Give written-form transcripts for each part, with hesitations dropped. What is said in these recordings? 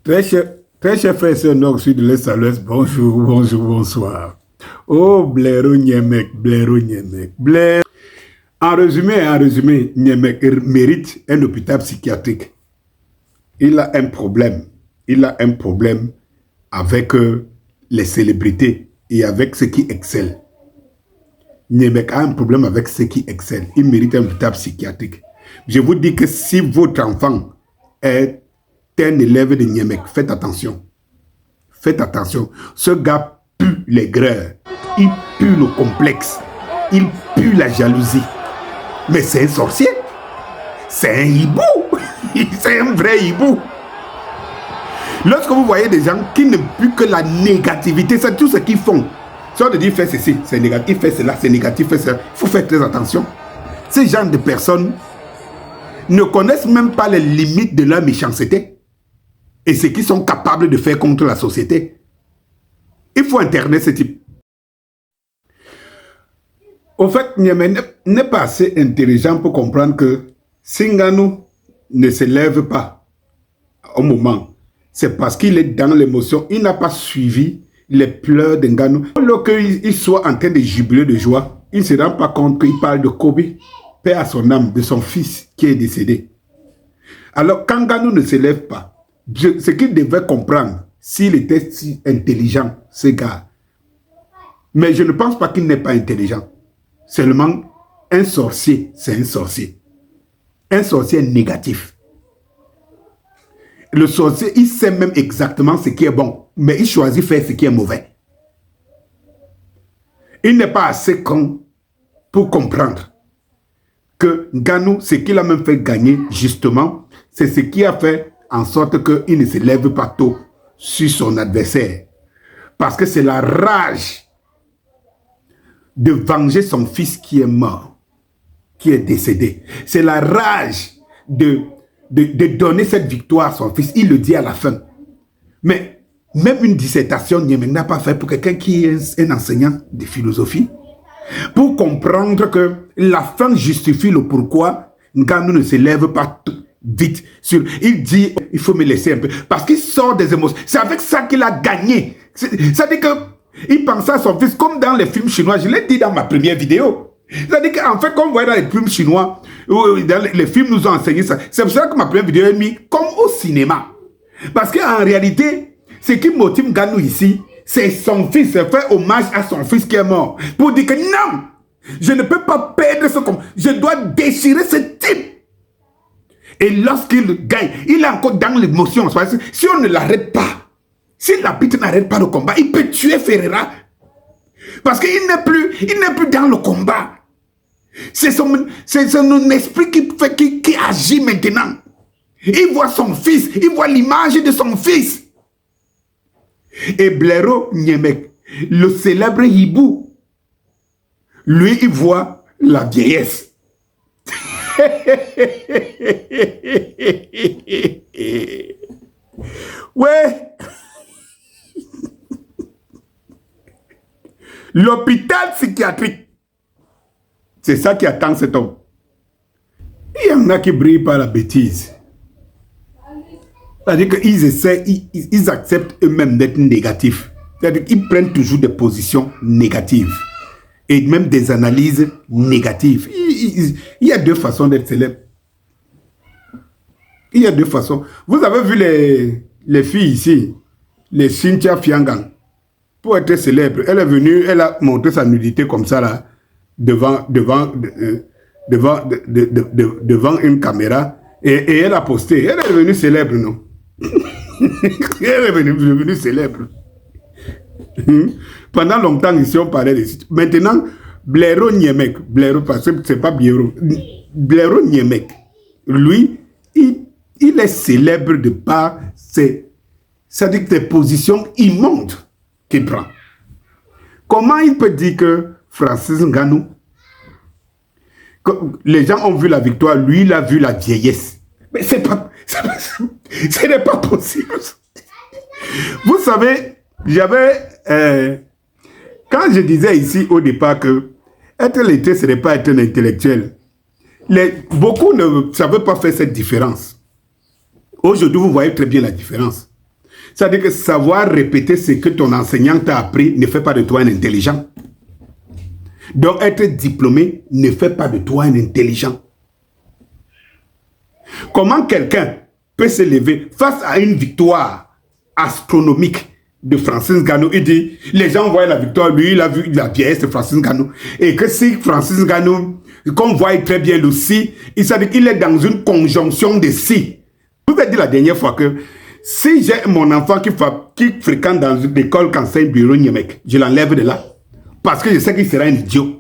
Très cher frère et sœurs nord, sud, de l'est à l'ouest, bonjour, bonjour, bonsoir. Oh, Blaireau Niemek, Blaireau Niemek, Blaireau. En résumé, Niemek mérite un hôpital psychiatrique. Il a un problème. Il a un problème avec les célébrités et avec ceux qui excellent. Niemek a un problème avec ceux qui excellent. Il mérite un hôpital psychiatrique. Je vous dis que si votre enfant est un élève de Niemek, faites attention. Faites attention. Ce gars pue l'aigreur. Il pue le complexe. Il pue la jalousie. Mais c'est un sorcier. C'est un hibou. C'est un vrai hibou. Lorsque vous voyez des gens qui ne puent que la négativité, c'est tout ce qu'ils font. Si on te dit fais ceci, c'est négatif, fais cela, c'est négatif, fais cela. Il faut faire très attention. Ces gens de personnes ne connaissent même pas les limites de leur méchanceté et ce qu'ils sont capables de faire contre la société. Il faut interner ce type. Au fait, Niamey n'est pas assez intelligent pour comprendre que si Ngannou ne se lève pas au moment, c'est parce qu'il est dans l'émotion. Il n'a pas suivi les pleurs de Ngannou. Lorsqu'il soit en train de jubiler de joie, il ne se rend pas compte qu'il parle de Kobe, paix à son âme, de son fils qui est décédé. Alors, quand Ngannou ne se lève pas, ce qu'il devait comprendre, s'il était si intelligent, ce gars. Mais je ne pense pas qu'il n'est pas intelligent. Seulement, un sorcier, c'est un sorcier. Un sorcier négatif. Le sorcier, il sait même exactement ce qui est bon, mais il choisit de faire ce qui est mauvais. Il n'est pas assez con pour comprendre que Ngannou, ce qu'il a même fait gagner, justement, c'est ce qui a fait en sorte qu'il ne se lève pas tôt sur son adversaire. Parce que c'est la rage de venger son fils qui est mort, qui est décédé. C'est la rage de donner cette victoire à son fils. Il le dit à la fin. Mais même une dissertation, Niamey n'a pas fait pour quelqu'un qui est un enseignant de philosophie. Pour comprendre que la fin justifie le pourquoi Ngannou ne se lève pas vite. Il dit, il faut me laisser un peu. Parce qu'il sort des émotions. C'est avec ça qu'il a gagné. C'est-à-dire qu'il pensait à son fils comme dans les films chinois. Je l'ai dit dans ma première vidéo. C'est-à-dire qu'en fait, comme vous voyez dans les films chinois, dans les films nous ont enseigné ça. C'est pour ça que ma première vidéo est mise comme au cinéma. Parce qu'en réalité, ce qui motive Ngannou ici, c'est son fils. C'est faire hommage à son fils qui est mort. Pour dire que non, je ne peux pas perdre ce combat. Je dois déchirer ce type. Et lorsqu'il gagne, il est encore dans l'émotion. Si on ne l'arrête pas, si l'arbitre n'arrête pas le combat, il peut tuer Ferreira. Parce qu'il n'est plus dans le combat. C'est son esprit qui agit maintenant. Il voit son fils, il voit l'image de son fils. Et Blaireau Niemek, le célèbre hibou, lui, il voit la vieillesse. Ouais. L'hôpital psychiatrique, c'est ça qui attend cet homme. Il y en a qui brillent par la bêtise. C'est-à-dire qu'ils essaient, ils acceptent eux-mêmes d'être négatifs. C'est-à-dire qu'ils prennent toujours des positions négatives. Et même des analyses négatives. Il y a deux façons d'être célèbre. Il y a deux façons. Vous avez vu les filles ici, les Cynthia Fiangang. Pour être célèbre, elle est venue, elle a montré sa nudité comme ça là, devant une caméra et elle a posté. Elle est devenue célèbre, non? Elle est devenue célèbre. Pendant longtemps ici on parlait de... Maintenant, Blaireau Niemek, Blaireau parce que c'est pas Blaireau, Blaireau Niemek, lui, il est célèbre de par ses positions immondes qu'il prend. Comment il peut dire que Francis Ngannou, les gens ont vu la victoire, lui il a vu la vieillesse? Mais ce n'est pas possible. Vous savez, quand je disais ici au départ que être lettré, ce n'est pas être un intellectuel, beaucoup ne savaient pas faire cette différence. Aujourd'hui, vous voyez très bien la différence. C'est-à-dire que savoir répéter ce que ton enseignant t'a appris ne fait pas de toi un intelligent. Donc, être diplômé ne fait pas de toi un intelligent. Comment quelqu'un peut se lever face à une victoire astronomique de Francis Ngannou? Il dit, les gens voient la victoire, lui, il a vu la pièce de Francis Ngannou. Et que si Francis Ngannou, qu'on voit très bien le si, il s'est dit qu'il est dans une conjonction de si. Je vous ai dit la dernière fois que si j'ai mon enfant qui fréquente dans une école qu'enseigne Bureau Niemek, je l'enlève de là. Parce que je sais qu'il sera un idiot.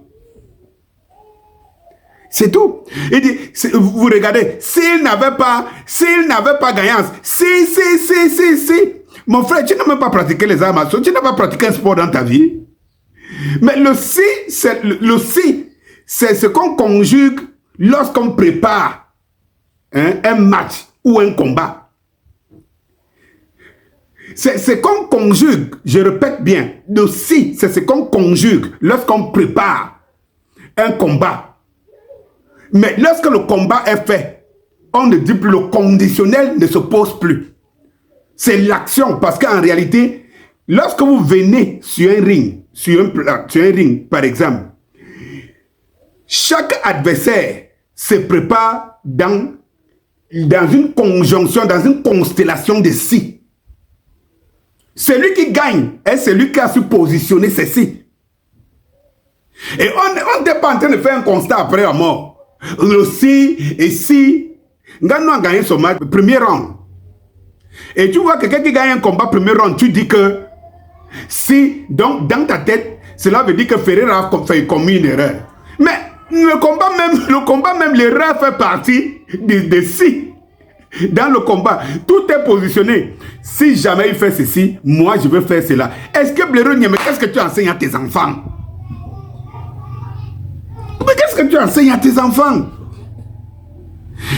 C'est tout. Il dit, vous regardez, s'il n'avait pas gagnance, si. Mon frère, tu n'as même pas pratiqué les arts martiaux, tu n'as pas pratiqué un sport dans ta vie. Mais le si, c'est ce qu'on conjugue lorsqu'on prépare un match ou un combat. C'est ce qu'on conjugue, je répète bien, le si, c'est ce qu'on conjugue lorsqu'on prépare un combat. Mais lorsque le combat est fait, on ne dit plus, le conditionnel ne se pose plus. C'est l'action, parce qu'en réalité, lorsque vous venez sur un ring, par exemple, chaque adversaire se prépare dans une conjonction, dans une constellation de si. Celui qui gagne est celui qui a su positionner ceci. Et on n'est pas en train de faire un constat après la mort. Le si et si. Ngannou a gagné son match, premier round. Et tu vois quelqu'un qui gagne un combat premier round, tu dis que si, donc dans ta tête, cela veut dire que Ferreira a fait commis une erreur. Mais le combat même, l'erreur fait partie de si. Dans le combat, tout est positionné. Si jamais il fait ceci, moi je veux faire cela. Est-ce que Bureau Niemek, qu'est-ce que tu enseignes à tes enfants? Mais qu'est-ce que tu enseignes à tes enfants?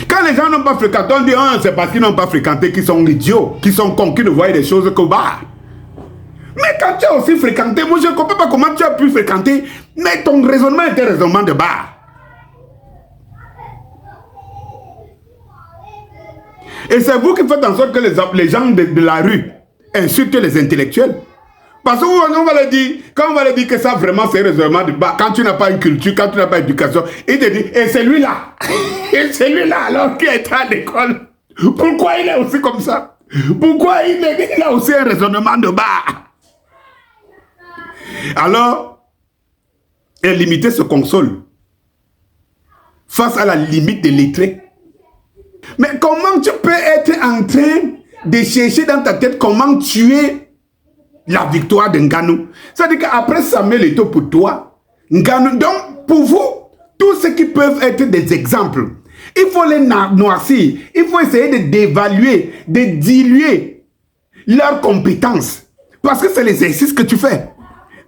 Quand les gens n'ont pas fréquenté, on dit c'est parce qu'ils n'ont pas fréquenté qu'ils sont idiots, qu'ils sont cons, qu'ils ne voient des choses que bas. Mais quand tu as aussi fréquenté, moi je ne comprends pas comment tu as pu fréquenter, mais ton raisonnement était un raisonnement de bas. Et c'est vous qui faites en sorte que les gens de la rue insultent les intellectuels. Parce qu'on va leur dire, quand on va leur dire que ça vraiment c'est un raisonnement de bas, quand tu n'as pas une culture, quand tu n'as pas d'éducation, il te dit, et c'est lui-là, et c'est lui-là alors qui est à l'école. Pourquoi il est aussi comme ça? Pourquoi il a aussi un raisonnement de bas? Alors, limiter se console face à la limite des lettrés. Mais comment tu peux être en train de chercher dans ta tête comment tuer la victoire de Ngannou? C'est-à-dire qu'après Samuel Eto'o pour toi, Ngannou, donc pour vous, tous ceux qui peuvent être des exemples, il faut les noircir, il faut essayer d'évaluer, de diluer leurs compétences. Parce que c'est l'exercice que tu fais.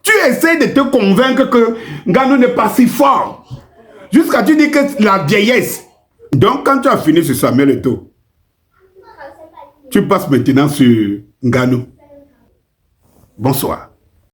Tu essaies de te convaincre que Ngannou n'est pas si fort. Jusqu'à tu dis que la vieillesse. Donc, quand tu as fini sur Samuel Eto'o, tu passes maintenant sur Ngannou. Bonsoir.